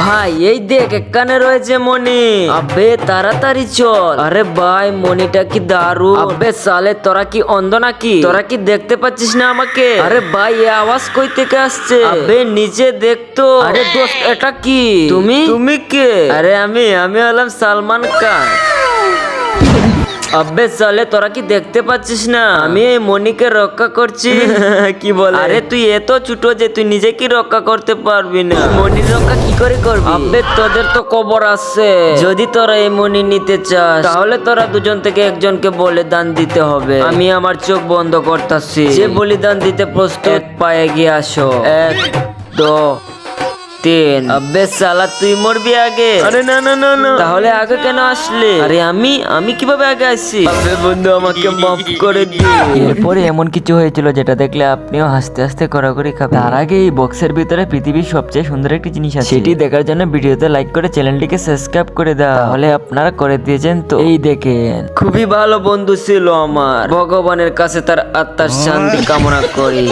ভাই এই দেখ এখানে রয়েছে মনি। আবে তাড়াতাড়ি চল। আরে ভাই মনিটা কি দারুণ। আবে সালে তোরা কি অন্ধ নাকি? তোরা কি দেখতে পাচ্ছিস না আমাকে? আরে ভাই এই আওয়াজ কই থেকে আসছে? আবে নিচে দেখতো। আরে দোস্ত এটা কি? তুমি কে? আরে আমি হলাম সালমান খান। আবে সালে তোরা কি দেখতে পাচ্ছিস না আমি এই মনিকে রক্ষা করছি? কি বলে? আরে তুই এত ছোট যে তুই নিজে কি রক্ষা করতে পারবি না, মনির রক্ষা কি করে করবি? আবে তোদের তো কবর আছে। যদি তোরা এই মনি নিতে চাস তাহলে তোরা দুজন থেকে একজনকে বলিদান দিতে হবে। আমি আমার চোখ বন্ধ করতেছি। যে বলিদান দিতে প্রস্তুত পায়ে গিয়ে আসো। 1 2 3। আবে সালা তুই মরবি আগে। আরে না না না না, তাহলে আগে কেন আসলে? আরে আমি কিভাবে আগে আসছি? আবে বন্ধু আমাকে মাফ করে দিন। এরপরে এমন কিছু হয়েছিল যেটা দেখলে আপনিও হাসতে হাসতে কড়াকড়ি খাবেন। তার আগে এই বক্সের ভিতরে পৃথিবীর সবচেয়ে সুন্দর একটি জিনিস আছে, সেটি দেখার জন্য ভিডিওতে লাইক করে চ্যানেলটিকে সাবস্ক্রাইব করে দাও। তাহলে আপনারা করে দিয়েছেন তো এই দেখেন। খুবই ভালো বন্ধু ছিল আমার। ভগবানের কাছে তার আত্মার শান্তি কামনা করি।